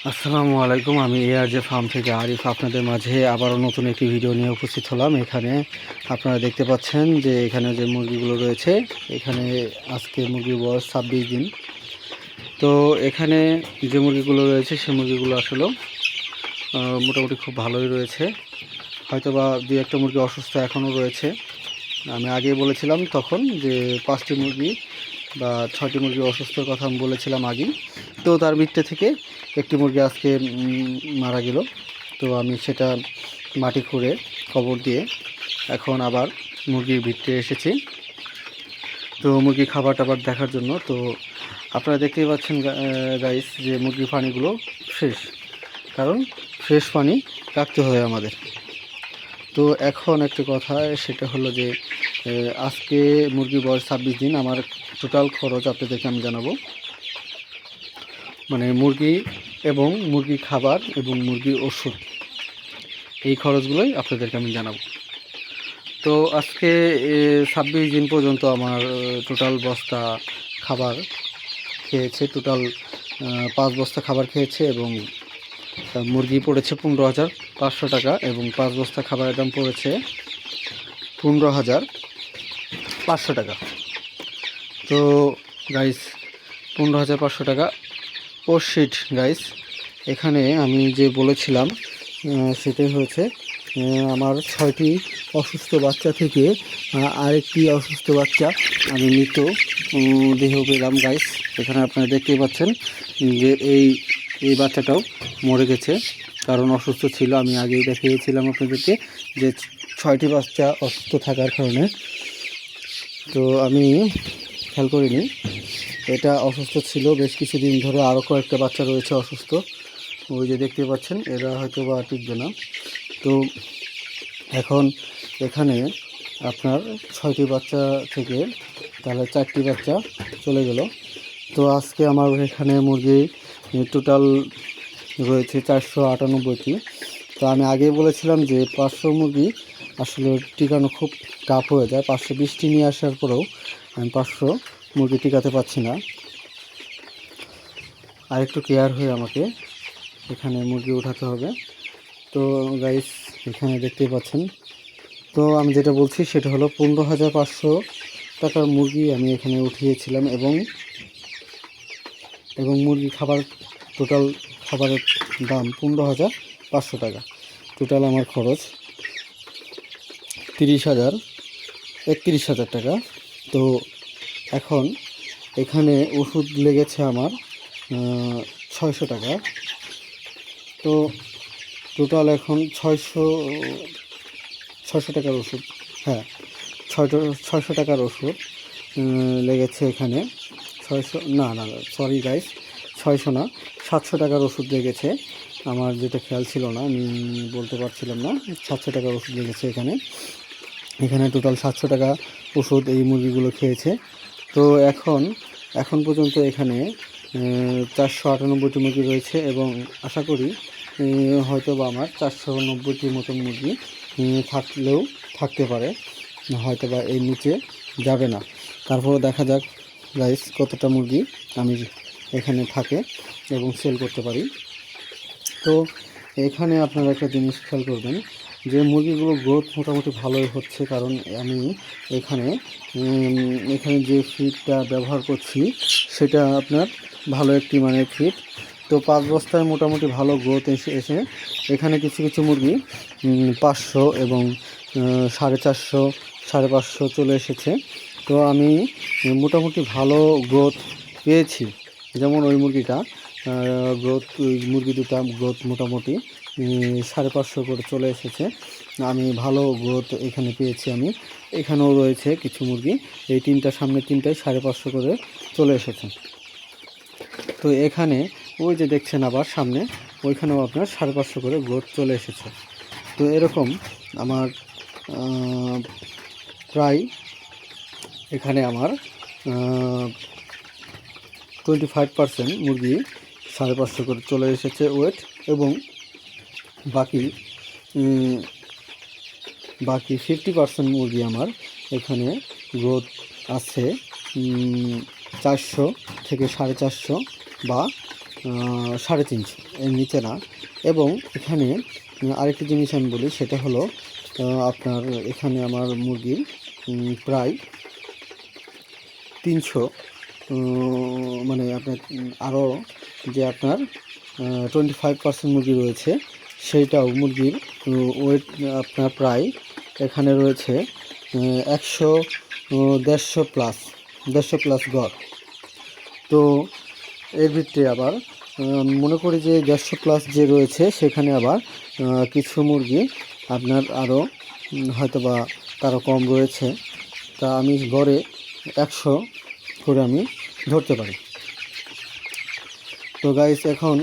আসসালামু আলাইকুম। আমি এআরজে ফার্ম থেকে আরিফ আপনাদের মাঝে আবারও নতুন একটি ভিডিও নিয়ে উপস্থিত হলাম। এখানে আপনারা দেখতে পাচ্ছেন যে এখানে যে মুরগিগুলো রয়েছে, এখানে আজকে মুরগির বয়স 26 দিন। তো এখানে যে মুরগিগুলো রয়েছে সে মুরগিগুলো আসলে মোটামুটি খুব ভালোই রয়েছে। হয়তোবা দুই একটা মুরগি অসুস্থ এখনও রয়েছে। আমি আগেই বলেছিলাম তখন যে 5টি মুরগি বা 6টি মুরগি অসুস্থর কথা আমি বলেছিলাম আগেই। তো তার ভিতর থেকে একটি মুরগি আজকে মারা গেল। তো আমি সেটা মাটি খুঁড়ে কবর দিয়ে এখন আবার মুরগির ভিতরে এসেছি, তো মুরগি খাবার টাবার দেখার জন্য। তো আপনারা দেখতেই পাচ্ছেন গাইস যে মুরগির পানিগুলো ফ্রেশ, কারণ ফ্রেশ পানি রাখতে হয় আমাদের। তো এখন একটা কথা, সেটা হলো যে আজকে মুরগির বয়স 26 দিন। আমার টোটাল খরচ আপনাদেরকে আমি জানাবো, মানে মুরগি এবং মুরগি খাবার এবং মুরগির ওষুধ, এই খরচগুলোই আপনাদেরকে আমি জানাবো। তো আজকে 26 দিন পর্যন্ত আমার টোটাল বস্তা খাবার খেয়েছে, টোটাল 5 বস্তা খাবার খেয়েছে এবং মুরগি পড়েছে 15,500 টাকা এবং 5 বস্তা খাবারের দাম পড়েছে 15,500 টাকা। তো গাইস 15,500 টাকা ও শিট গাইস। এখানে আমি যে বলেছিলাম সেটাই হয়েছে, আমার 6টি অসুস্থ বাচ্চা থেকে আরেকটি অসুস্থ বাচ্চা আমি মৃত দেহ পেলাম গাইস। এখানে আপনারা দেখতেই পাচ্ছেন যে এই বাচ্চাটাও মরে গেছে, কারণ অসুস্থ ছিল। আমি আগেই দেখিয়েছিলাম আপনাদেরকে যে 6টি বাচ্চা অসুস্থ থাকার কারণে। তো আমি খেয়াল করিনি এটা অসুস্থ ছিল বেশ কিছুদিন ধরে। আরও কয়েকটা বাচ্চা রয়েছে অসুস্থ, ওই যে দেখতে পাচ্ছেন, এরা হয়তো বা টিকবে না। তো এখন এখানে আপনার 6টি বাচ্চা থেকে তাহলে 4টি বাচ্চা চলে গেল। তো আজকে আমার এখানে মুরগি টোটাল রয়েছে 498টি। তো আমি আগেই বলেছিলাম যে 500 মুরগি আসলে টিকানো খুব টাফ হয়ে যায়। 520টি নিয়ে আসার পরেও আমি 500 মুরগি টিকাতে পারছি না। আর একটু কেয়ার হয়ে আমাকে এখানে মুরগি উঠাতে হবে। তো গাইস এখানে দেখতেই পাচ্ছেন। তো আমি যেটা বলছি সেটা হলো 15,500 টাকার মুরগি আমি এখানে উঠিয়েছিলাম এবং মুরগি খাবার টোটাল খাবারের দাম 15,500 টাকা। টোটাল আমার খরচ 31,000 টাকা। তো এখন এখানে ওষুধ লেগেছে আমার 600 টাকা। তো টোটাল এখন 600 টাকার ওষুধ, হ্যাঁ 600 টাকার ওষুধ লেগেছে এখানে। 600 না না সরি গাইস, 600 না 700 টাকার ওষুধ লেগেছে। আমার যেটা খেয়াল ছিল না, আমি বলতে পারছিলাম না। 700 টাকার ওষুধ লেগেছে এখানে টোটাল 700 টাকা ওষুধ এই মুরগিগুলো খেয়েছে। তো এখন পর্যন্ত এখানে 498টি মুরগি রয়েছে এবং আশা করি হয়তো বা আমার 490টির মতন মুরগি থাকতে পারে, হয়তো বা এর নিচে যাবে না। তারপর দেখা যাক গাইস কতটা মুরগি আমি এখানে থাকে এবং সেল করতে পারি। তো এখানে আপনারা একটা জিনিস খেয়াল করবেন যে মুরগিগুলো গ্রোথ মোটামুটি ভালোই হচ্ছে, কারণ আমি এখানে যে ফিডটা ব্যবহার করছি সেটা আপনার ভালো একটি মানের ফিড। তো 5 বস্তায় মোটামুটি ভালো গ্রোথ এসে এখানে কিছু মুরগি 500 এবং 450, 550 চলে এসেছে। তো আমি মোটামুটি ভালো গ্রোথ পেয়েছি। যেমন ওই মুরগিটা ওই মুরগি দুটা গ্রোথ মোটামুটি 550 করে চলে এসেছে। আমি ভালো গ্রোথ এখানে পেয়েছি। আমি এখানেও রয়েছে কিছু মুরগি, এই সামনে 3টায় 550 করে চলে এসেছে। তো এখানে ওই যে দেখছেন আবার সামনে ওইখানেও আপনার 550 করে গ্রোথ চলে এসেছে। তো এরকম আমার প্রায় এখানে আমার 25% মুরগি 550 করে চলে এসেছে ওয়েট, এবং বাকি 50% মুরগি আমার এখানে গ্রোথ আছে 400 থেকে 450 বা 3.5 এর নিচে না। এবং এখানে আরেকটি জিনিস আমি বলি, সেটা হলো আপনার এখানে আমার মুরগির প্রায় 300 মানে আপনার আরও যে আপনার 25% মুরগি রয়েছে, সেইটাও মুরগির ওয়েট আপনার প্রায় এখানে রয়েছে 100 150 প্লাস গড়। তো এর ভিতরে আবার মনে করি যে 150 প্লাস যে রয়েছে সেখানে আবার কিছু মুরগি আপনার আরও হয়তোবা তারও কম রয়েছে। তা আমি গড়ে 100 করে আমি ধরতে পারি। তো গাইস, এখন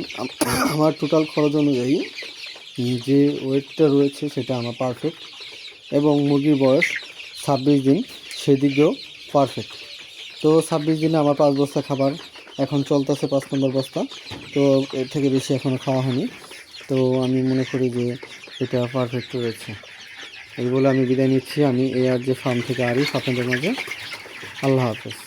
আমার টোটাল খরচ অনুযায়ী যে ওয়েটটা রয়েছে সেটা আমার পারফেক্ট, এবং মুরগির বয়স 26 দিন, সেদিকেও পারফেক্ট। তো 26 দিনে আমার 5 বস্তা খাবার এখন চলতেছে, 5 নম্বর বস্তা। তো এর থেকে বেশি এখনও খাওয়া হয়নি। তো আমি মনে করি যে এটা পারফেক্ট রয়েছে। এই বলে আমি বিদায় নিচ্ছি। আমি ARJ ফার্ম থেকে আরিফ আপনাদের মাঝে। আল্লাহ হাফেজ।